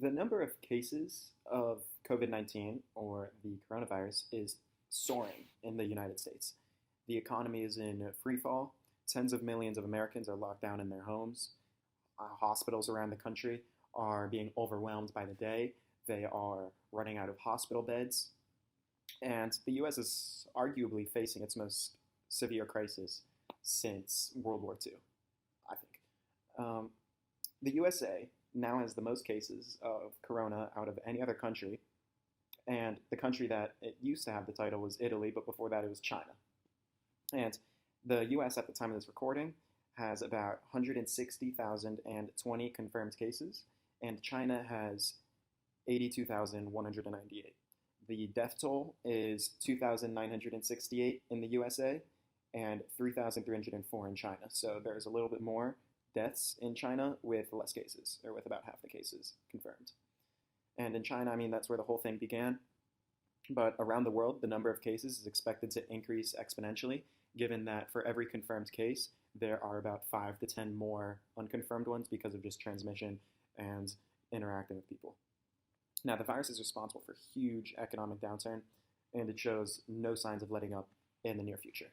The number of cases of COVID 19 or the coronavirus is soaring in the United States. The economy is in free fall. Tens of millions of Americans are locked down in their homes. Hospitals around the country are being overwhelmed by the day. They are running out of hospital beds. And the US is arguably facing its most severe crisis since World War II, I think. The USA now has the most cases of corona out of any other country. And the country that it used to have the title was Italy, but before that it was China. And the US at the time of this recording has about 160,020 confirmed cases, and China has 82,198. The death toll is 2,968 in the USA and 3,304 in China. So there's a little bit more deaths in China with less cases, or with about half the cases confirmed. And in China, I mean, that's where the whole thing began. But around the world, the number of cases is expected to increase exponentially, given that for every confirmed case, there are about 5 to 10 more unconfirmed ones because of just transmission and interacting with people. Now, the virus is responsible for huge economic downturn, and it shows no signs of letting up in the near future.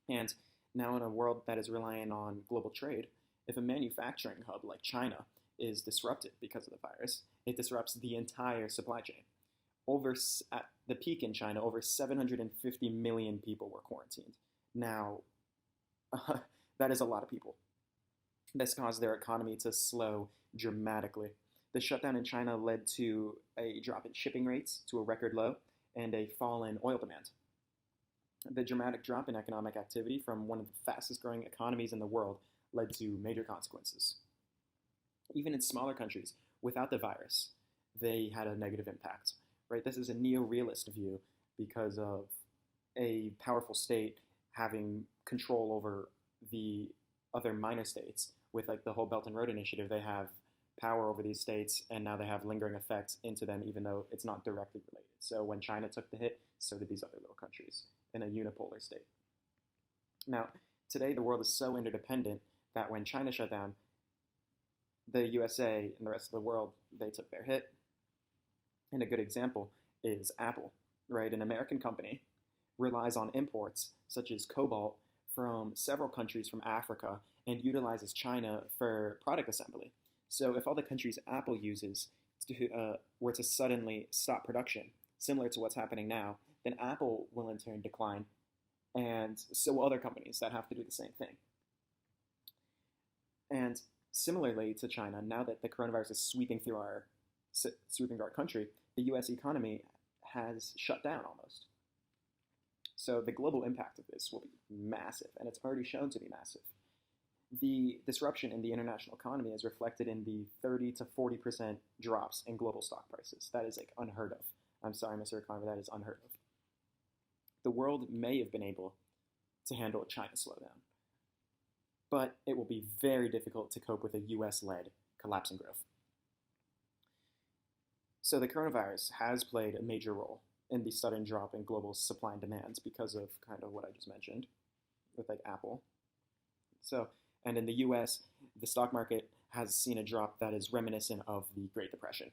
And now in a world that is relying on global trade, if a manufacturing hub like China is disrupted because of the virus, it disrupts the entire supply chain. At the peak in China, over 750 million people were quarantined. Now, that is a lot of people. This caused their economy to slow dramatically. The shutdown in China led to a drop in shipping rates to a record low and a fall in oil demand. The dramatic drop in economic activity from one of the fastest growing economies in the world led to major consequences. Even in smaller countries, without the virus, they had a negative impact. Right? This is a neo-realist view because of a powerful state having control over the other minor states. With like the whole Belt and Road Initiative, they have power over these states, and now they have lingering effects into them, even though it's not directly related. So when China took the hit, so did these other little countries in a unipolar state. Now, today the world is so interdependent that when China shut down, the USA and the rest of the world, they took their hit. And a good example is Apple, right? An American company relies on imports such as cobalt from several countries from Africa and utilizes China for product assembly. So if all the countries Apple uses were to suddenly stop production, similar to what's happening now, then Apple will in turn decline, and so will other companies that have to do the same thing. And similarly to China, now that the coronavirus is sweeping through our country, the U.S. economy has shut down almost. So the global impact of this will be massive, and it's already shown to be massive. The disruption in the international economy is reflected in the 30 to 40% drops in global stock prices. That is like unheard of. I'm sorry, Mr. Economy, that is unheard of. The world may have been able to handle a China slowdown, but it will be very difficult to cope with a US-led collapse in growth. So the coronavirus has played a major role in the sudden drop in global supply and demand because of kind of what I just mentioned with like Apple. And in the US, the stock market has seen a drop that is reminiscent of the Great Depression,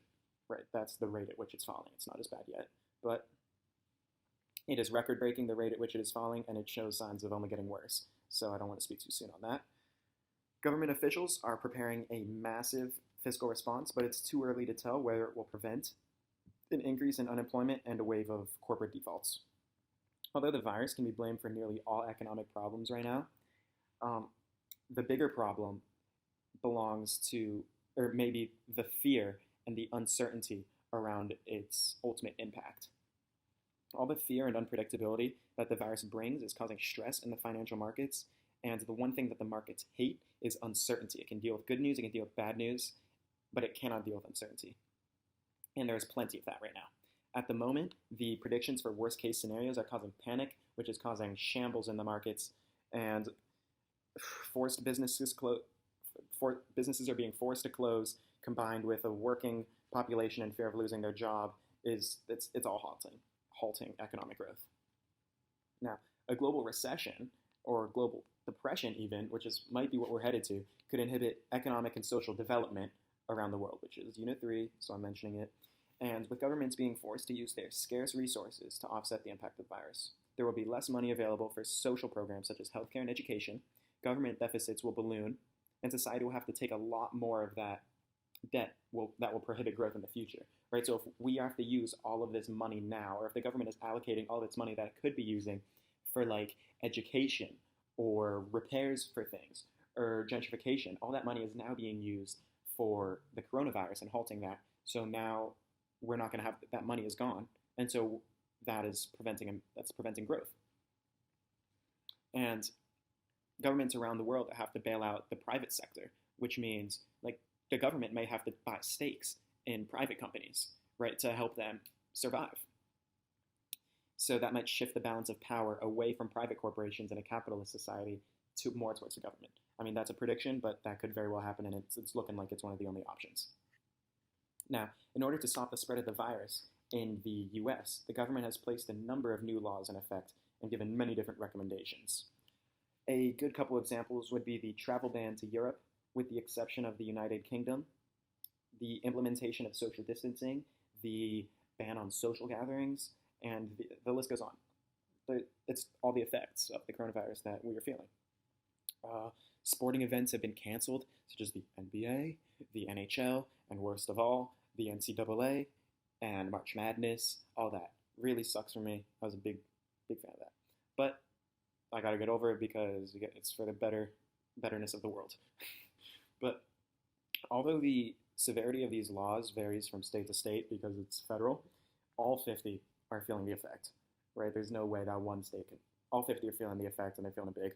right? That's the rate at which it's falling. It's not as bad yet, but it is record-breaking, the rate at which it is falling, and it shows signs of only getting worse. So I don't want to speak too soon on that. Government officials are preparing a massive fiscal response, but it's too early to tell whether it will prevent an increase in unemployment and a wave of corporate defaults. Although the virus can be blamed for nearly all economic problems right now, the bigger problem belongs to, or maybe the fear and the uncertainty around its ultimate impact. All the fear and unpredictability that the virus brings is causing stress in the financial markets, and the one thing that the markets hate is uncertainty. It can deal with good news, it can deal with bad news, but it cannot deal with uncertainty. And there's plenty of that right now. At the moment, the predictions for worst case scenarios are causing panic, which is causing shambles in the markets, and businesses are being forced to close, combined with a working population and fear of losing their job, it's all halting economic growth. Now, a global recession, or global depression even, might be what we're headed to, could inhibit economic and social development around the world, which is Unit 3, so I'm mentioning it. And with governments being forced to use their scarce resources to offset the impact of the virus, there will be less money available for social programs such as healthcare and education, government deficits will balloon, and society will have to take a lot more of that debt that will prohibit growth in the future, right? So if we have to use all of this money now, or if the government is allocating all of its money that it could be using for like education or repairs for things or gentrification, all that money is now being used for the coronavirus and halting that. So now we're not going to have that money is gone, and so that's preventing growth. And governments around the world have to bail out the private sector, which means like the government may have to buy stakes in private companies, right, to help them survive. So that might shift the balance of power away from private corporations in a capitalist society to more towards the government. I mean, that's a prediction, but that could very well happen, and it's looking like it's one of the only options. Now, in order to stop the spread of the virus in the US, the government has placed a number of new laws in effect and given many different recommendations. A good couple examples would be the travel ban to Europe, with the exception of the United Kingdom, the implementation of social distancing, the ban on social gatherings, and the list goes on. It's all the effects of the coronavirus that we are feeling. Sporting events have been canceled, such as the NBA, the NHL, and worst of all, the NCAA, and March Madness, all that. Really sucks for me. I was a big fan of that. But I gotta get over it because it's for the betterness of the world. But although the severity of these laws varies from state to state because it's federal, all 50 are feeling the effect, right? There's no way that one state can. All 50 are feeling the effect, and they're feeling it big.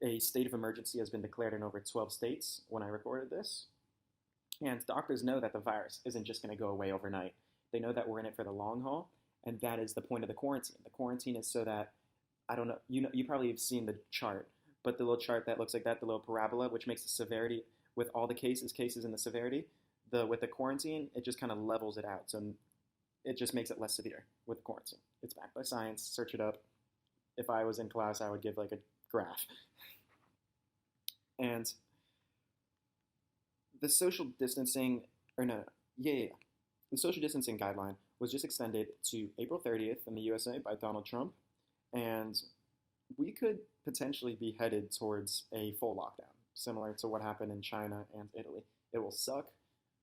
A state of emergency has been declared in over 12 states when I recorded this. And doctors know that the virus isn't just going to go away overnight. They know that we're in it for the long haul, and that is the point of the quarantine. The quarantine is so that, I don't know, you probably have seen the chart, but the little chart that looks like that, the little parabola, which makes the severity with all the cases and the severity, with the quarantine, it just kind of levels it out. So it just makes it less severe with the quarantine. It's backed by science. Search it up. If I was in class, I would give like a graph. And the social distancing, the social distancing guideline was just extended to April 30th in the USA by Donald Trump, and we could potentially be headed towards a full lockdown, similar to what happened in China and Italy. It will suck,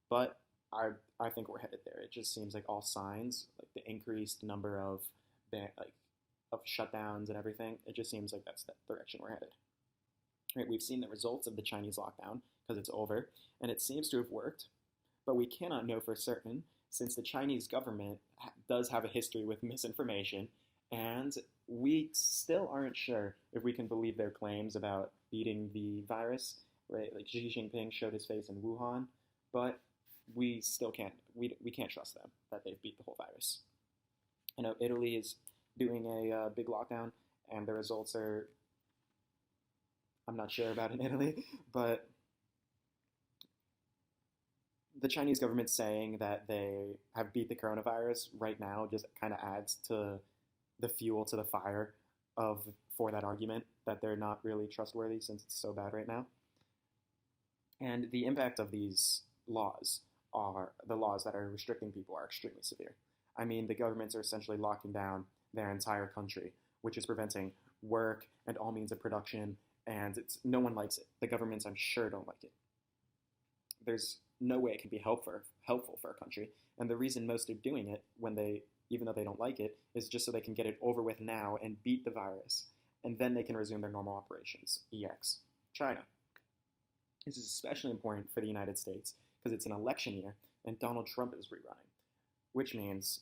but I think we're headed there. It just seems like all signs, like the increased number of shutdowns and everything, it just seems like that's the direction we're headed. Right, we've seen the results of the Chinese lockdown because it's over, and it seems to have worked, but we cannot know for certain since the Chinese government does have a history with misinformation, and we still aren't sure if we can believe their claims about beating the virus, right? Like Xi Jinping showed his face in Wuhan, but we still can't trust them that they've beat the whole virus. I know Italy is doing a big lockdown, and the results are, I'm not sure about in Italy, but the Chinese government saying that they have beat the coronavirus right now just kind of adds to the fuel to the fire for that argument that they're not really trustworthy since it's so bad right now. And the impact of these laws the laws that are restricting people are extremely severe. I mean, the governments are essentially locking down their entire country, which is preventing work and all means of production, and no one likes it. The governments, I'm sure, don't like it. There's no way it can be helpful for a country, and the reason most are doing it, even though they don't like it, is just so they can get it over with now and beat the virus, and then they can resume their normal operations, EX. China. This is especially important for the United States because it's an election year, and Donald Trump is rerunning, which means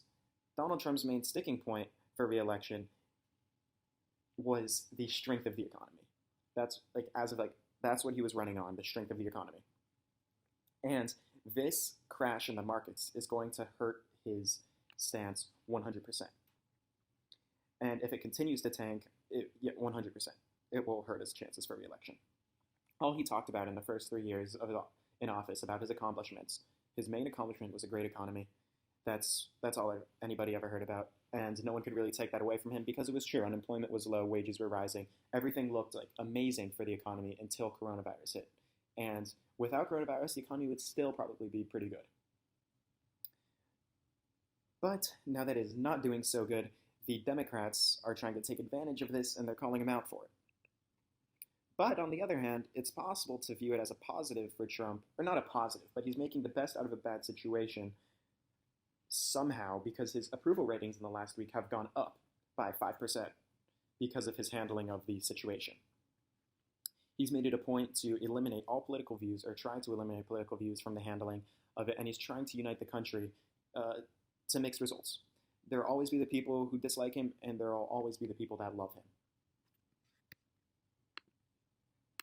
Donald Trump's main sticking point for re-election was the strength of the economy. That's that's what he was running on, the strength of the economy. And this crash in the markets is going to hurt his stance 100%. And if it continues to tank, 100%, it will hurt his chances for re-election. All he talked about in the first 3 years in office about his accomplishments, his main accomplishment was a great economy. That's all anybody ever heard about. And no one could really take that away from him because it was true. Unemployment was low, wages were rising. Everything looked like amazing for the economy until coronavirus hit. And without coronavirus, the economy would still probably be pretty good. But now that it is not doing so good, the Democrats are trying to take advantage of this and they're calling him out for it. But on the other hand, it's possible to view it as a positive for Trump, or not a positive, but he's making the best out of a bad situation somehow because his approval ratings in the last week have gone up by 5% because of his handling of the situation. He's made it a point to eliminate all political views, or try to eliminate political views from the handling of it, and he's trying to unite the country to mixed results. There will always be the people who dislike him, and there will always be the people that love him.